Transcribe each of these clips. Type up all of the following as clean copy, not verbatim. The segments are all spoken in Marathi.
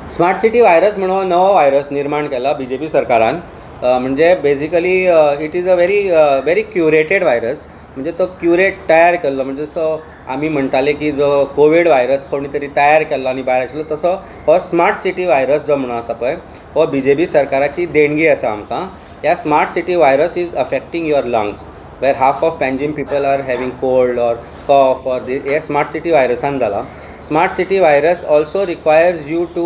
स्मार्ट सिटी व्हायरस म्हणून नवो व्हायरस निर्माण केला बीजेपी सरकारान. म्हणजे basically it is a very curated virus. म्हणजे तो क्युरेट तयार केल्लो, म्हणजे जसो आमी म्हणटाले की जो कोवीड व्हायरस कोणी तरी तयार केल्लो आनी भायर आशिल्लो, तसो हो स्मार्ट सिटी व्हायरस जो म्हणून आसा पळय, हो बीजेपी सरकाराची देणगी आसा आमकां. ह्या smart city virus is affecting your lungs, where half of Panjim people are having cold or cough or हे स्मार्ट सिटी व्हायरसान जाला. Smart city virus also requires you to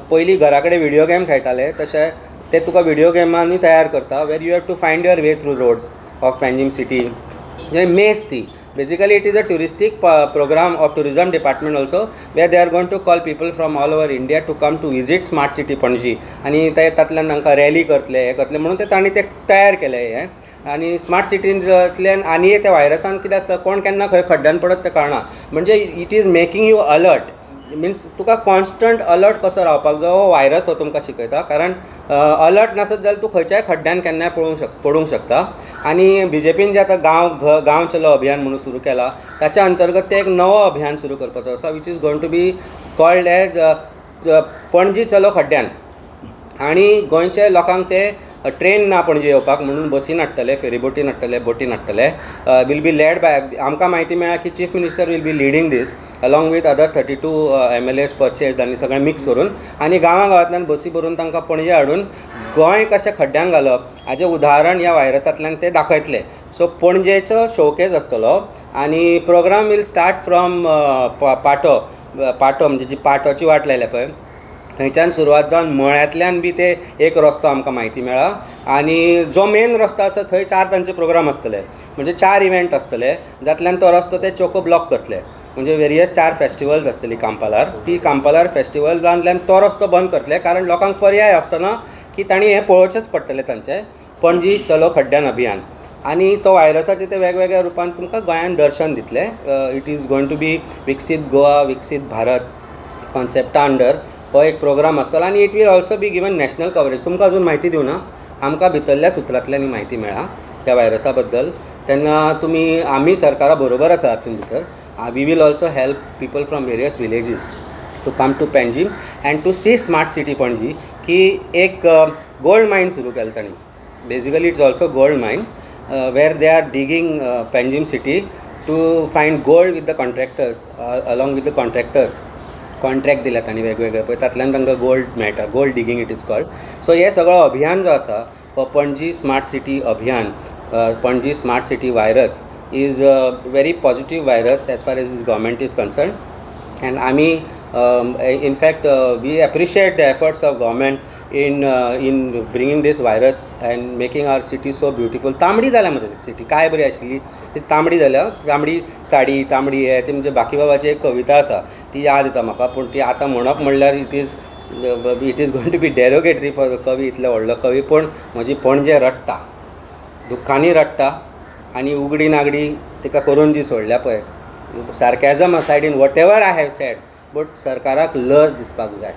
पयलीं घरा कडेन व्हिडिओ गेम खेळटाले तशें ते तुका व्हिडिओ गेमांनी तयार करता, where you have to find your way through roads of Panjim city. म्हणजे मेज ती basically it is a touristic program of tourism department also, where they are going to call people from all over India to come to visit smart city Panji आणि ते तातल्यान तांकां रॅली करतले हे करतले म्हणून ते तांणी ते तयार केले हे. आणि स्मार्ट सिटींतल्यान आनी त्या व्हायरसान कितें आसता, कोण केन्ना खंय खड्ड्यान पडत तें कळना. म्हणजे it is making you alert, means Tuka constant alert कसो रावपाक जाय हो व्हायरस हो तुमकां शिकयता. कारण अलर्ट नासत जाल्यार तूं खंयच्याय खड्ड्यान केन्नाय पडूंक शकता. आनी बीजेपीन जे आतां गांव चलो अभियान म्हणून सुरू केला, ताच्या अंतर्गत ते एक नवो अभियान सुरू करपाचो आसा, which is going to be called as Panaji चलो खड्ड्यान. आनी गोंयचे लोकांक ते ट्रेन ना पणजे येवपाक म्हणून बसीन हाडटले, फेरीबोटीन हाडटले, बोटीन हाडटले. वील बी लेड बाय, आमकां म्हायती मेळ्ळा की chief minister will be leading this along with other 32 MLAs purchase आनी सगळें मिक्स करून, आनी गांवांतल्यान बसी भरून तांकां पणजे हाडून गोंय कशें खड्ड्यान घालप हाचें उदाहरण ह्या व्हायरसांतल्यान ते दाखयतले. सो पणजेचो शोकेस आसतलो आनी प्रोग्राम वील स्टार्ट फ्रॉम पाटो म्हणजे जी पाटोची वाट लायल्या पळय थंयच्यान सुरवात जावन मळ्यांतल्यान बी ते एक रस्तो आमकां म्हायती मेळ्ळा. आनी जो मेन रस्तो आसा थंय 4 तांचे प्रोग्राम आसतले, म्हणजे 4 इव्हेंट आसतले, जातल्यान तो रस्तो ते चोको ब्लॉक करतले. म्हणजे वेरियस 4 फेस्टिवल्स आसतली कांपालार. ती कांपालार फेस्टिवलांतल्यान तो रस्तो बंद करतले, कारण लोकांक पर्याय आसतना की तांणी हें पळोवचेंच पडटलें तांचें पणजी चलो खड्ड्यान अभियान. आनी तो व्हायरसाचे ते वेगवेगळ्या रुपान तुमकां गोंयान दर्शन दितले. इट इज गोइंग टू बी विकसीत गोवा विकसीत भारत कॉन्सेप्टा अंडर हो एक प्रोग्राम आसतलो. आनी it will also be given national coverage. तुमकां अजून म्हायती दिवना, आमकां भितरल्या सुत्रांतल्यान म्हायती मेळ्ळा त्या व्हायरसा बद्दल. तेन्ना आमी सरकारा बरोबर आसा हातूंत भितर. We will also help people from various villages to come to Panjim and to see smart city Panaji. की एक गोल्ड मायन सुरू केला तांणी. Basically it's also gold mine where they are digging Panjim city to find gold with the contractors along with the contractors. Contract दिल्या तांणी वेगवेगळे पळय, तातल्यान तांकां गोल्ड मेळटा, gold digging it is called. So हे सगळो अभियान जो आसा हो पणजी स्मार्ट सिटी अभियान, Panaji smart city virus is a very positive virus as far as is government is concern. And आमी in fact we appreciate the efforts of government in bringing this virus and making our city so beautiful. तांबडी जाल्या मरे सिटी, काय बरी आशिल्ली ती तांबडी जाल्या. तांबडी साडी, तांबडी हे ती म्हणजे बाकी बाबाची एक कविता आसा ती याद येता म्हाका, पूण ती आतां म्हणप म्हणल्यार it is going to be derogatory for the कवी, इतलो व्हडलो कवी. पूण म्हजी पणजे रडटा, दुख्खांनी रडटा आनी उगडी नागडी तिका करून जी सोडल्या पळय. Sarcasm aside in whatever I have said, but सरकाराक लज दिसपाक जाय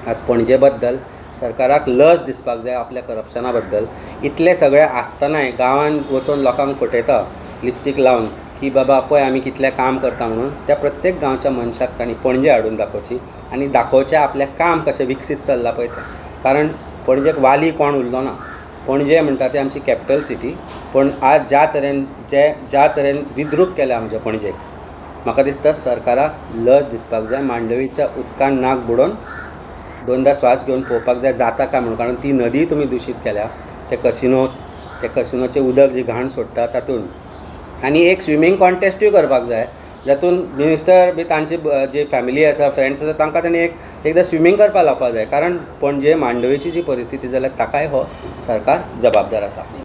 आज पणजे बद्दल. सरकाराक लज दिसपाक जाय आपल्या करप्शना बद्दल. इतले सगळे आसतनाय गांवांत वचून लोकांक फटयता लिपस्टीक लावन की बाबा पळय आमी कितलें काम करता म्हणून. त्या प्रत्येक गांवच्या मनशाक तांणी पणजे हाडून दाखोवची आनी दाखोवचें आपलें काम कशें विकसीत चल्लां पळय तें. कारण पणजेक वाली कोण उरलो ना. पणजे म्हणटा ती आमची कॅपिटल सिटी, पूण आज ज्या तरेन विद्रूप केलें आमच्या पणजेक, म्हाका दिसता सरकाराक लज दिसपाक जाय. मांडवीच्या उदकान नाक बुडोवन 2दा श्वास घेवन पळोवपाक जाय जाता काय म्हणून. कारण ती नदी तुमी दुशीत केल्या ते कसिनोचें उदक जी घाण सोडटा तातूंत. आनी एक स्विमींग कॉन्टेस्टूय करपाक जाय जातून मिनिस्टर बी तांची जी फॅमिली आसा, फ्रेंड्स आसा, तांकां तांणी एकदां स्विमींग करपाक लावपाक जाय. कारण पणजे मांडवीची जी परिस्थिती जाल्यार ताकाय हो सरकार जबाबदार आसा.